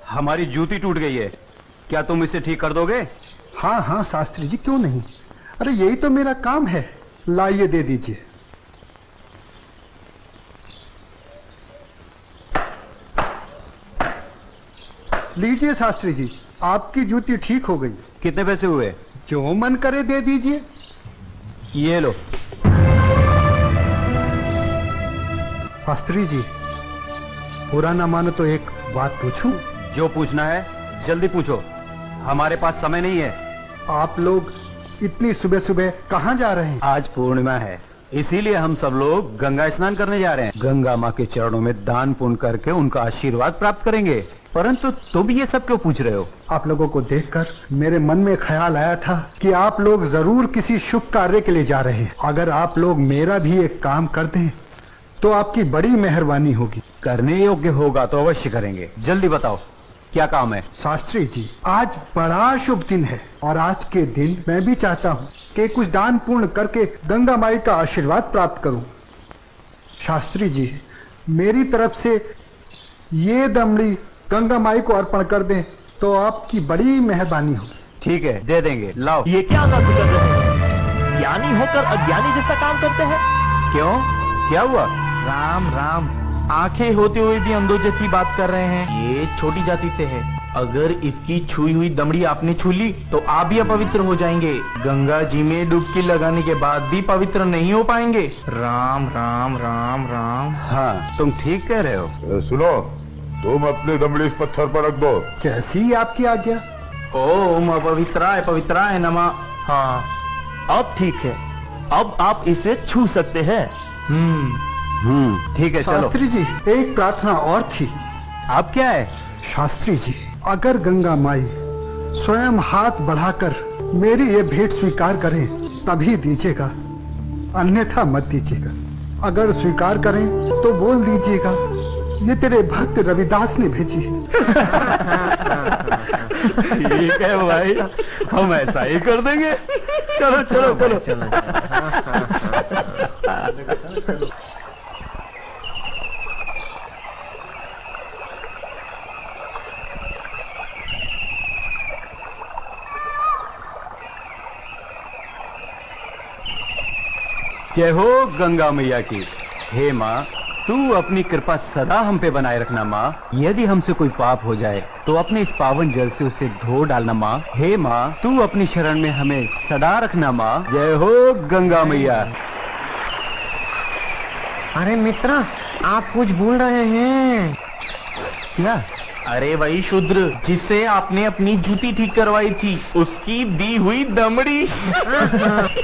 हमारी जूती टूट गई है, क्या तुम इसे ठीक कर दोगे? हाँ हाँ शास्त्री जी, क्यों नहीं। अरे यही तो मेरा काम है। लाइए दे दीजिए। लीजिए शास्त्री जी, आपकी जूती ठीक हो गई। कितने पैसे हुए? जो मन करे दे दीजिए। ये लो। शास्त्री जी, बुरा ना मानो तो एक बात पूछूं? जो पूछना है जल्दी पूछो, हमारे पास समय नहीं है। आप लोग इतनी सुबह सुबह कहाँ जा रहे हैं? आज पूर्णिमा है, इसीलिए हम सब लोग गंगा स्नान करने जा रहे हैं। गंगा माँ के चरणों में दान पुण्य करके उनका आशीर्वाद प्राप्त करेंगे। परंतु तुम ये सब क्यों पूछ रहे हो? आप लोगों को देखकर मेरे मन में ख्याल आया था कि आप लोग जरूर किसी शुभ कार्य के लिए जा रहे हैं। अगर आप लोग मेरा भी एक काम कर दें तो आपकी बड़ी मेहरबानी होगी। करने योग्य होगा तो अवश्य करेंगे। जल्दी बताओ क्या काम है? शास्त्री जी, आज बड़ा शुभ दिन है और आज के दिन मैं भी चाहता हूँ कि कुछ दान पूर्ण करके गंगा माई का आशीर्वाद प्राप्त करूं। शास्त्री जी, मेरी तरफ से ये दमड़ी गंगा माई को अर्पण कर दें तो आपकी बड़ी मेहरबानी होगी। ठीक है, दे देंगे। लाओ। ये क्या बात कर रहे हैं? ज्ञानी होकर अज्ञानी जैसा काम करते हैं। क्यों, क्या हुआ? राम राम, आंखें होते हुए भी अंधों जैसी बात कर रहे हैं। ये छोटी जाति से है, अगर इसकी छुई हुई दमड़ी आपने छू ली तो आप भी अपवित्र हो जाएंगे। गंगा जी में डुबकी लगाने के बाद भी पवित्र नहीं हो पाएंगे। राम राम राम राम। हाँ, तुम ठीक कह रहे हो। सुनो, तुम अपनी दमड़ी इस पत्थर पर रख दो। जैसी आपकी आज्ञा। ओम अपवित्राय पवित्राय नमः। हाँ, अब ठीक है, अब आप इसे छू सकते हैं। ठीक है, चलो। शास्त्री जी, एक प्रार्थना और थी। अब क्या है? शास्त्री जी, अगर गंगा माई स्वयं हाथ बढ़ाकर मेरी ये भेंट स्वीकार करें तभी दीजिएगा, अन्यथा मत दीजिएगा। अगर स्वीकार करें तो बोल दीजिएगा ये तेरे भक्त रविदास ने भेजी है। ठीक है भाई, हम ऐसा ही कर देंगे। चलो चलो चलो, चलो। जय हो गंगा मैया की। हे माँ, तू अपनी कृपा सदा हम पे बनाए रखना माँ। यदि हमसे कोई पाप हो जाए तो अपने इस पावन जल से उसे धो डालना माँ। हे माँ, तू अपनी शरण में हमें सदा रखना माँ। जय हो गंगा मैया। अरे मित्र, आप कुछ भूल रहे हैं। क्या? अरे वही शूद्र जिसे आपने अपनी जूती ठीक करवाई थी, उसकी दी हुई दमड़ी।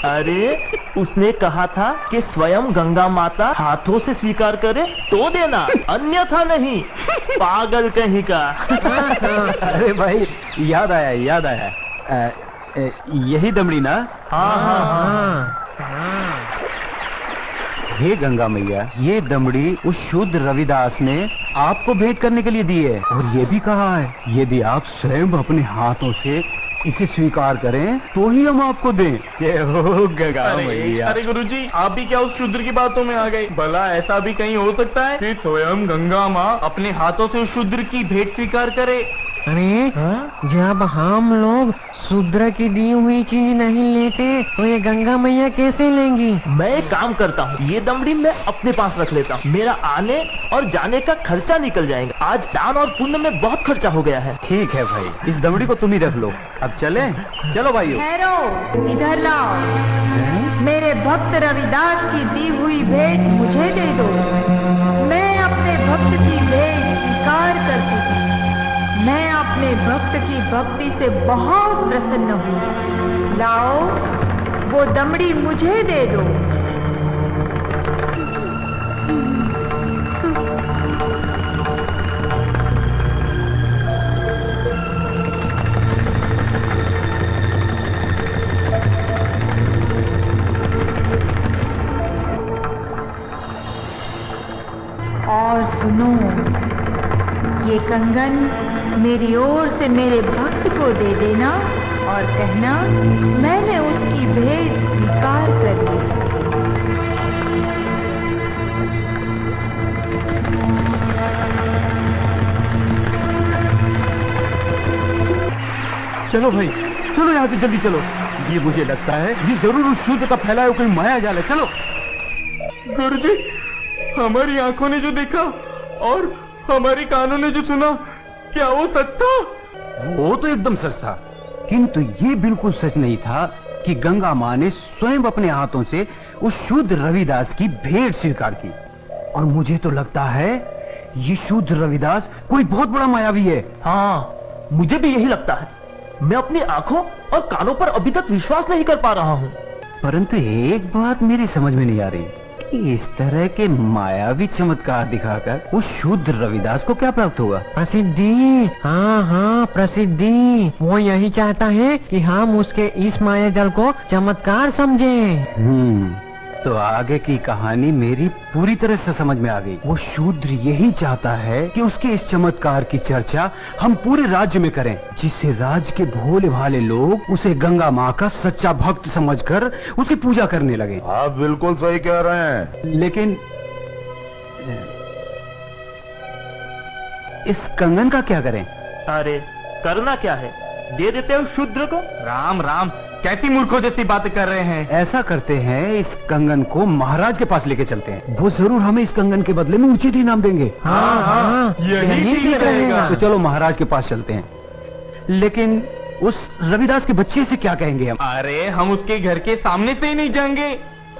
अरे उसने कहा था कि स्वयं गंगा माता हाथों से स्वीकार करे तो देना, अन्यथा नहीं। पागल कहीं का। अरे भाई, याद आया याद आया। यही दमड़ी ना? हाँ हाँ हाँ। हे गंगा मैया, ये दमड़ी उस शुद्ध रविदास ने आपको भेंट करने के लिए दी है और ये भी कहा है यदि आप स्वयं अपने हाथों से इसे स्वीकार करें तो ही हम आपको दें। जय हो गंगा मैया। अरे गुरुजी, आप भी क्या उस शूद्र की बातों में आ गए? भला ऐसा भी कहीं हो सकता है कि स्वयं गंगा माँ अपने हाथों से उस शूद्र की भेंट स्वीकार करे? अरे जब हम लोग शूद्र की दी हुई चीज नहीं लेते तो ये गंगा मैया कैसे लेंगी? मैं एक काम करता हूँ, ये दमड़ी मैं अपने पास रख लेता हूँ। मेरा आने और जाने का खर्चा निकल जाएगा। आज दान और पुण्य में बहुत खर्चा हो गया है। ठीक है भाई, इस दमड़ी को तुम ही रख लो। अब चले? चलो भाइयों। ठहरो, इधर लाओ। मेरे भक्त रविदास की दी हुई भेंट मुझे दे दो। मैं अपने भक्त की भेंट स्वीकार करती हूँ। मैं अपने भक्त की भक्ति से बहुत प्रसन्न हूँ। लाओ, वो दमड़ी मुझे दे दो। और सुनो, ये कंगन मेरी ओर से मेरे भक्त को दे देना और कहना मैंने उसकी भेंट स्वीकार कर ली। चलो भाई, चलो यहाँ से जल्दी चलो। ये मुझे लगता है ये जरूर उस शूद्र का फैलाया हुआ कोई माया जाल है। चलो। गुरुजी, हमारी आंखों ने जो देखा और हमारे कानों ने जो सुना, क्या वो सच था? वो तो एकदम सच था, किंतु ये बिल्कुल सच नहीं था कि गंगा माँ ने स्वयं अपने हाथों से उस शूद्र रविदास की भेंट स्वीकार की। और मुझे तो लगता है ये शूद्र रविदास कोई बहुत बड़ा मायावी है। हाँ, मुझे भी यही लगता है। मैं अपनी आंखों और कानों पर अभी तक विश्वास नहीं कर पा रहा हूँ। परंतु एक बात मेरी समझ में नहीं आ रही कि इस तरह के मायावी चमत्कार दिखाकर उस शूद्र रविदास को क्या प्राप्त होगा? प्रसिद्धि। हाँ हाँ, प्रसिद्धि। वो यही चाहता है कि हम उसके इस माया जल को चमत्कार समझें। तो आगे की कहानी मेरी पूरी तरह से समझ में आ गई। वो शूद्र यही चाहता है कि उसके इस चमत्कार की चर्चा हम पूरे राज्य में करें, जिससे राज्य के भोले भाले लोग उसे गंगा माँ का सच्चा भक्त समझकर उसकी पूजा करने लगे। आप बिल्कुल सही कह रहे हैं। लेकिन इस कंगन का क्या करें? अरे करना क्या है, दे देते हो शूद्र को। राम राम, कैसी मूर्खों जैसी बातें कर रहे हैं। ऐसा करते हैं, इस कंगन को महाराज के पास लेके चलते हैं। वो जरूर हमें इस कंगन के बदले में उचित इनाम देंगे। हाँ हाँ, यही ठीक रहेगा। तो चलो महाराज के पास चलते हैं। लेकिन उस रविदास के बच्चे से क्या कहेंगे हम? अरे हम उसके घर के सामने से ही नहीं जाएंगे।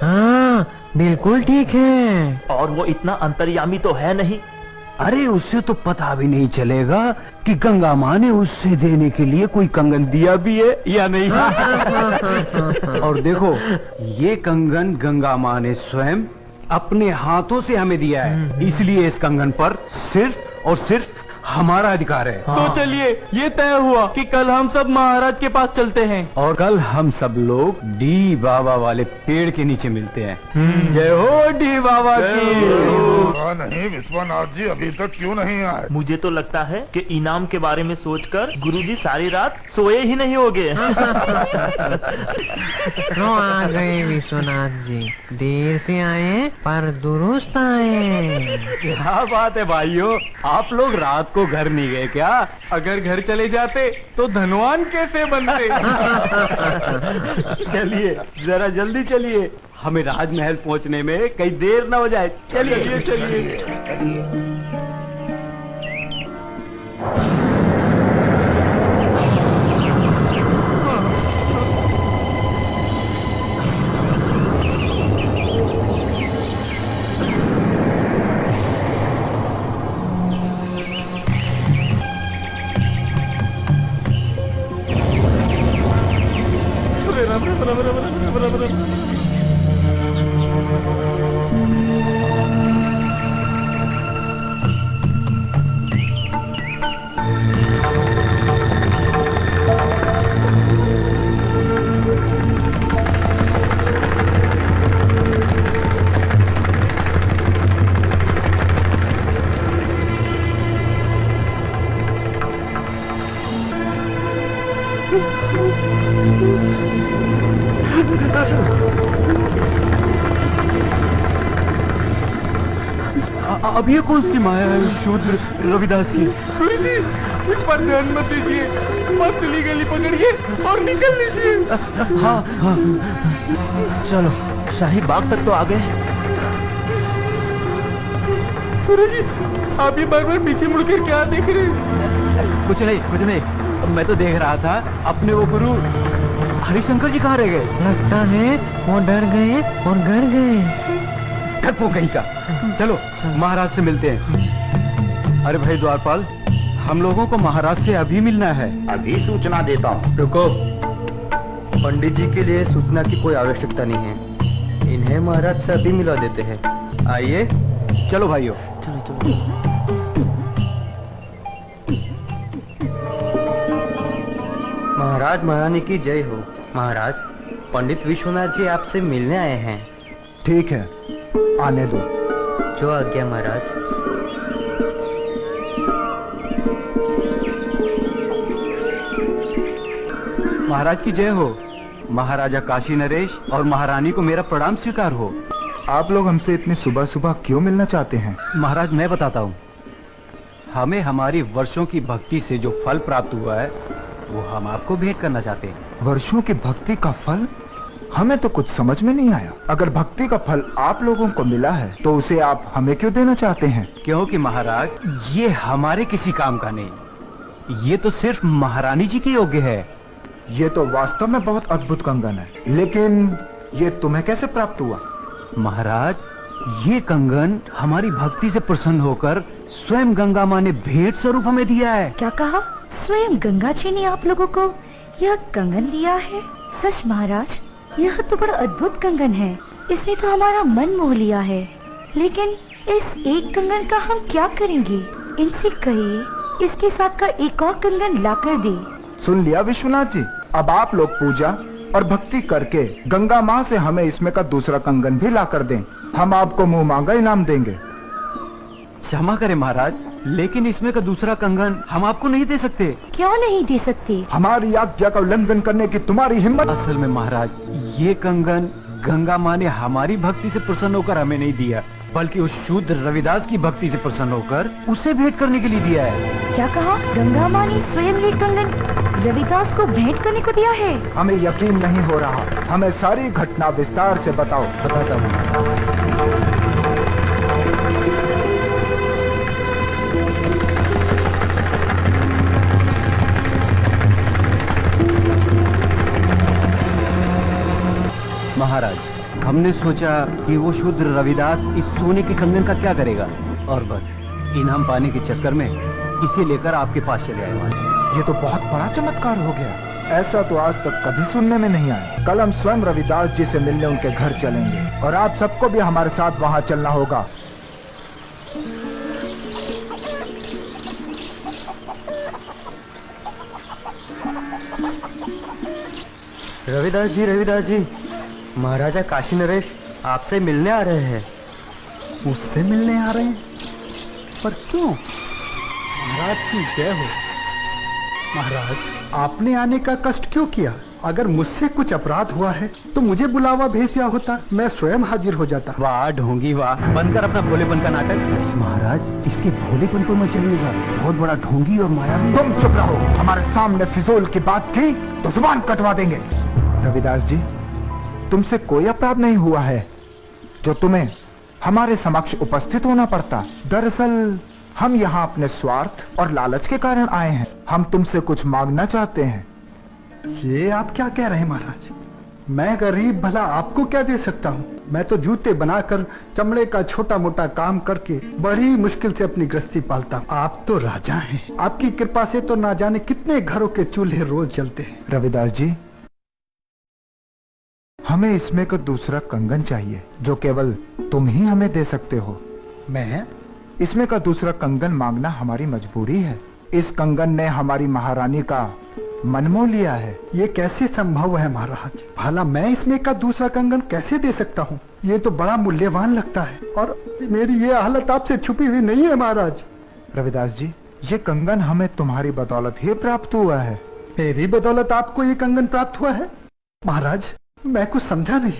हाँ, बिल्कुल ठीक है। और वो इतना अंतर्यामी तो है नहीं। अरे उससे तो पता भी नहीं चलेगा कि गंगा माँ ने उससे देने के लिए कोई कंगन दिया भी है या नहीं। और देखो, ये कंगन गंगा माँ ने स्वयं अपने हाथों से हमें दिया है, इसलिए इस कंगन पर सिर्फ और सिर्फ हमारा अधिकार है। तो चलिए, ये तय हुआ कि कल हम सब महाराज के पास चलते हैं। और कल हम सब लोग डी बाबा वाले पेड़ के नीचे मिलते हैं। जय हो डी बाबा की। नहीं विश्वनाथ जी अभी तक क्यों नहीं आए? मुझे तो लगता है कि इनाम के बारे में सोचकर गुरुजी सारी रात सोए ही नहीं होंगे। तो आ गए विश्वनाथ जी, देर से आए पर दुरुस्त आए। क्या बात है भाइयों, आप लोग रात को घर नहीं गए क्या? अगर घर चले जाते तो धनवान कैसे बनते? चलिए जरा जल्दी चलिए, हमें राजमहल पहुंचने में कहीं देर न हो जाए। चलिए चलिए। अब ये कौन सी माया है शूद्र रविदास की? गुरुजी, इस पर ध्यान मत दीजिए, पतली गली पकड़िए और निकल लीजिए। हाँ हाँ, चलो, शाही बाग तक तो आ गए। गुरुजी, आप ये बार बार पीछे मुड़कर क्या देख रहे हैं? कुछ नहीं, मैं तो देख रहा था अपने वो गुरु हरिशंकर जी कहाँ रह गए? लगता है वो डर गए और घर गए। डरपोक कहीं का। चलो महाराज से मिलते हैं। अरे भाई द्वारपाल, हम लोगों को महाराज से अभी मिलना है। अभी सूचना देता हूँ। रुको, पंडित जी के लिए सूचना की कोई आवश्यकता नहीं है, इन्हें महाराज से अभी मिला देते हैं। आइए, चलो भाइयों। चलो। महाराज महारानी की जय हो। महाराज, पंडित विश्वनाथ जी आपसे मिलने आए हैं। ठीक है, आने दो। जो आज्ञा महाराज। महाराज की जय हो। महाराजा काशी नरेश और महारानी को मेरा प्रणाम स्वीकार हो। आप लोग हमसे इतनी सुबह सुबह क्यों मिलना चाहते हैं? महाराज मैं बताता हूँ, हमें हमारी वर्षों की भक्ति से जो फल प्राप्त हुआ है वो हम आपको भेंट करना चाहते हैं। वर्षों की भक्ति का फल? हमें तो कुछ समझ में नहीं आया। अगर भक्ति का फल आप लोगों को मिला है तो उसे आप हमें क्यों देना चाहते हैं? क्योंकि महाराज ये हमारे किसी काम का नहीं, ये तो सिर्फ महारानी जी के योग्य है। ये तो वास्तव में बहुत अद्भुत कंगन है, लेकिन ये तुम्हें कैसे प्राप्त हुआ? महाराज ये कंगन हमारी भक्ति से प्रसन्न होकर स्वयं गंगा माँ ने भेंट स्वरूप हमें दिया है। क्या कहा? स्वयं गंगा जी ने आप लोगों को यह कंगन दिया है? सच महाराज, यह तो बड़ा अद्भुत कंगन है। इसने तो हमारा मन मोह लिया है। लेकिन इस एक कंगन का हम क्या करेंगे? इनसे कहिए इसके साथ का एक और कंगन लाकर दे। सुन लिया विश्वनाथ जी, अब आप लोग पूजा और भक्ति करके गंगा माँ से हमें इसमें का दूसरा कंगन भी लाकर दें। हम आपको मुंह मांगा इनाम देंगे। क्षमा करें महाराज, लेकिन इसमें का दूसरा कंगन हम आपको नहीं दे सकते। क्यों नहीं दे सकते? हमारी आज्ञा का उल्लंघन करने की तुम्हारी हिम्मत? असल में महाराज ये कंगन गंगा माँ ने हमारी भक्ति से प्रसन्न होकर हमें नहीं दिया, बल्कि उस शूद्र रविदास की भक्ति से प्रसन्न होकर उसे भेंट करने के लिए दिया है। क्या कहा? गंगा माँ ने स्वयं ये कंगन रविदास को भेंट करने को दिया है? हमें यकीन नहीं हो रहा। हमें सारी घटना विस्तार से बताओ। बताता हूँ। महाराज हमने सोचा कि वो शूद्र रविदास इस सोने के कंगन का क्या करेगा, और बस इनाम पाने के चक्कर में इसे लेकर आपके पास चले आए। ये तो बहुत बड़ा चमत्कार हो गया। ऐसा तो आज तक कभी सुनने में नहीं आया। कल हम स्वयं रविदास जी से मिलने उनके घर चलेंगे और आप सबको भी हमारे साथ वहाँ चलना होगा। रविदास जी, महाराजा काशी नरेश आपसे मिलने आ रहे हैं। मुझसे मिलने आ रहे हैं? पर क्यों? महाराज की जय हो। महाराज आपने आने का कष्ट क्यों किया? अगर मुझसे कुछ अपराध हुआ है तो मुझे बुलावा भेज दिया होता, मैं स्वयं हाजिर हो जाता। वाह ढोंगी वाह, बनकर अपना भोलेपन का नाटक। महाराज इसके भोलेपन पर मत चलिएगा, बहुत बड़ा ढोंगी और मायावी। तुम चुप रहो। हमारे सामने फिजूल की बात की तो जुबान कटवा देंगे। रविदास जी, तुमसे कोई अपराध नहीं हुआ है जो तुम्हें हमारे समक्ष उपस्थित होना पड़ता। दरअसल हम यहाँ अपने स्वार्थ और लालच के कारण आए हैं। हम तुमसे कुछ मांगना चाहते हैं। ये आप क्या कह रहे हैं महाराज? मैं गरीब भला आपको क्या दे सकता हूँ? मैं तो जूते बनाकर चमड़े का छोटा मोटा काम करके बड़ी मुश्किल से अपनी गृहस्थी पालता हूँ। आप तो राजा हैं, आपकी कृपा से तो ना जाने कितने घरों के चूल्हे रोज जलते हैं। रविदास जी, हमें इसमें का दूसरा कंगन चाहिए जो केवल तुम ही हमें दे सकते हो। मैं इसमें का दूसरा कंगन मांगना हमारी मजबूरी है। इस कंगन ने हमारी महारानी का मन मोह लिया है। ये कैसे संभव है महाराज? भला मैं इसमें का दूसरा कंगन कैसे दे सकता हूँ? ये तो बड़ा मूल्यवान लगता है और मेरी ये हालत आपसे छुपी हुई नहीं है महाराज। रविदास जी, ये कंगन हमें तुम्हारी बदौलत ही प्राप्त हुआ है। मेरी बदौलत आपको ये कंगन प्राप्त हुआ है? महाराज मैं कुछ समझा नहीं।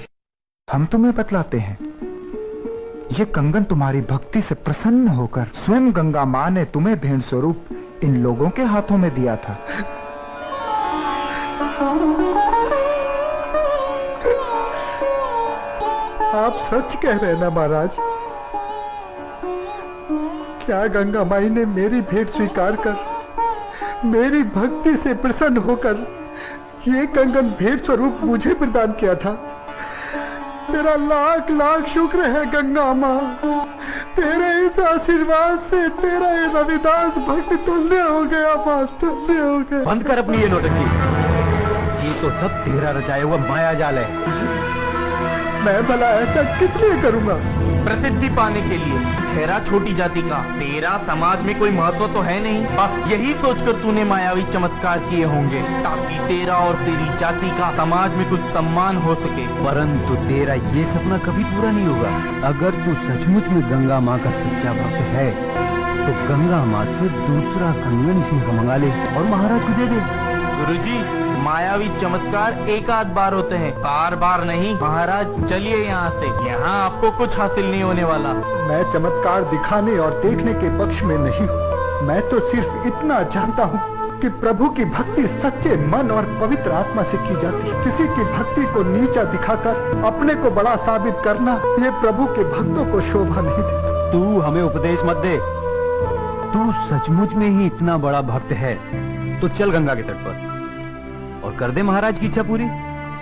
हम तुम्हें बतलाते हैं। ये कंगन तुम्हारी भक्ति से प्रसन्न होकर स्वयं गंगा माँ ने तुम्हें भेंट स्वरूप इन लोगों के हाथों में दिया था। आप सच कह रहे हैं ना महाराज? क्या गंगा माई ने मेरी भेंट स्वीकार कर मेरी भक्ति से प्रसन्न होकर ये कंगन भेंट स्वरूप मुझे प्रदान किया था? तेरा लाख लाख शुक्र है गंगा माँ। तेरे इस आशीर्वाद से तेरा ये रविदास भक्त धन्य हो गया माँ, धन्य हो गया। बंद कर अपनी ये नौटंकी। ये तो सब तेरा रचाया हुआ माया जाल है। मैं भला ऐसा किस लिए करूँगा? प्रसिद्धि पाने के लिए। ठहरा छोटी जाति का, तेरा समाज में कोई महत्व तो है नहीं। बस यही सोचकर तूने मायावी चमत्कार किए होंगे ताकि तेरा और तेरी जाति का समाज में कुछ सम्मान हो सके। परंतु तेरा ये सपना कभी पूरा नहीं होगा। अगर तू सचमुच में गंगा माँ का सच्चा भक्त है तो गंगा माँ से दूसरा कंगन इसमें का मंगा ले और महाराज को दे दे। गुरुजी, मायावी चमत्कार एक आध बार होते हैं, बार बार नहीं। महाराज चलिए यहाँ से, यहाँ आपको कुछ हासिल नहीं होने वाला। मैं चमत्कार दिखाने और देखने के पक्ष में नहीं हूँ। मैं तो सिर्फ इतना जानता हूँ कि प्रभु की भक्ति सच्चे मन और पवित्र आत्मा से की जाती है। किसी की भक्ति को नीचा दिखाकर अपने को बड़ा साबित करना, ये प्रभु के भक्तों को शोभा नहीं देता। तू हमें उपदेश मत दे। तू सचमुच में ही इतना बड़ा भक्त है तो चल गंगा के तट पर और कर दे महाराज की इच्छा पूरी।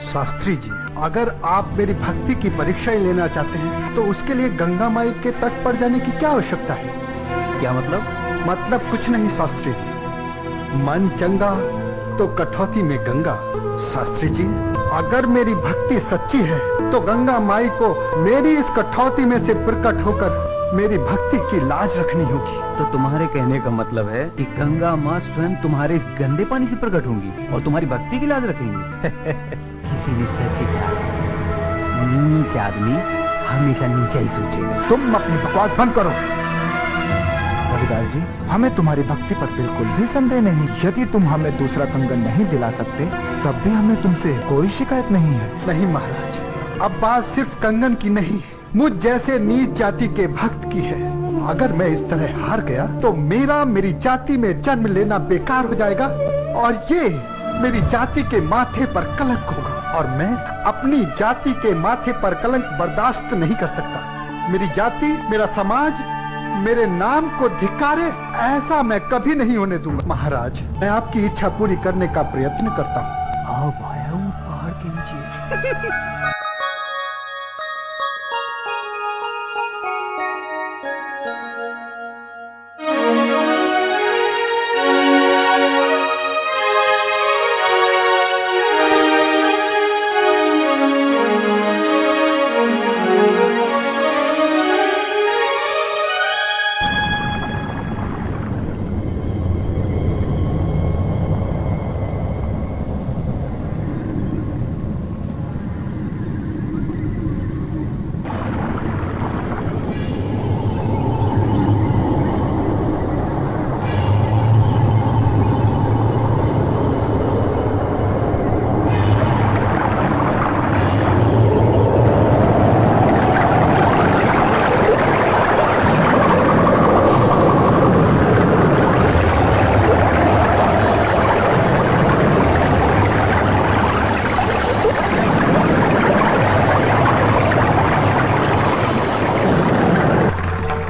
शास्त्री जी, अगर आप मेरी भक्ति की परीक्षा ही लेना चाहते हैं तो उसके लिए गंगा माई के तट पर जाने की क्या आवश्यकता है? क्या मतलब? मतलब कुछ नहीं शास्त्री जी, मन चंगा तो कठौती में गंगा। शास्त्री जी, अगर मेरी भक्ति सच्ची है तो गंगा माई को मेरी इस कठौती में से प्रकट होकर मेरी भक्ति की लाज रखनी होगी। तो तुम्हारे कहने का मतलब है कि गंगा माँ स्वयं तुम्हारे इस गंदे पानी से प्रकट होंगी और तुम्हारी भक्ति की लाज रखेंगी। किसी ने सच ही कहा, नीच आदमी हमेशा नीचा ही सोचेगा। तुम अपनी बकवास बंद करो। रविदास जी, हमें तुम्हारी भक्ति पर बिल्कुल भी संदेह नहीं। यदि तुम हमें दूसरा कंगन नहीं दिला सकते तब भी हमें तुमसे कोई शिकायत नहीं है। नहीं महाराज, अब बात सिर्फ कंगन की नहीं, मुझ जैसे नीच जाति के भक्त की है। अगर मैं इस तरह हार गया तो मेरी जाति में जन्म लेना बेकार हो जाएगा और ये मेरी जाति के माथे पर कलंक होगा और मैं अपनी जाति के माथे पर कलंक बर्दाश्त नहीं कर सकता। मेरी जाति, मेरा समाज मेरे नाम को धिक्कारे, ऐसा मैं कभी नहीं होने दूंगा। महाराज, मैं आपकी इच्छा पूरी करने का प्रयत्न करता हूँ। आओ भाया, वो पहाड़ के नीचे।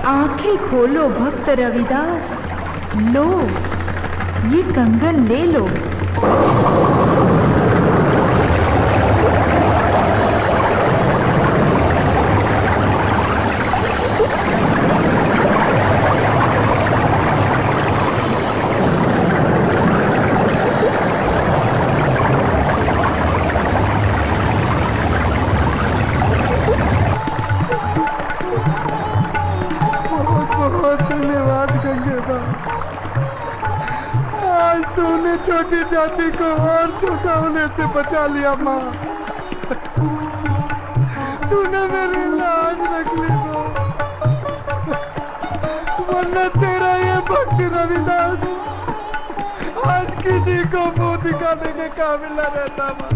आंखें खोलो भक्त रविदास, लो ये कंगन ले लो। बहुत धन्यवाद गंगेबा, आज तूने छोटी जाति को और छोटा होने से बचा लिया। माँ, तूने मेरी लाज रख ली माँ, वरना तेरा ये भक्त रविदास आज किसी को मुंह दिखाने के काबिल न रहता। माँ,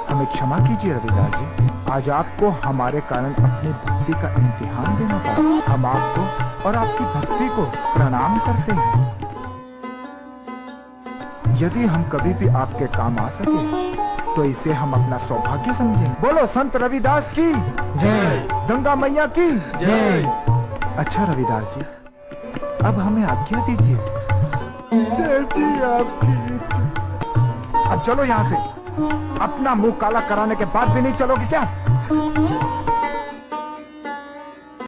हमें क्षमा कीजिए रविदास जी, आज आपको हमारे कारण अपनी भक्ति का इम्तिहान देना पड़ा। हम आपको और आपकी भक्ति को प्रणाम करते हैं। यदि हम कभी भी आपके काम आ सके तो इसे हम अपना सौभाग्य समझें। बोलो संत रविदास की जय। गंगा मैया की जय। अच्छा रविदास जी, अब हमें आज्ञा दीजिए। जैसी आपकी इच्छा। अब चलो यहाँ से। अपना मुंह काला कराने के बाद भी नहीं चलोगे क्या?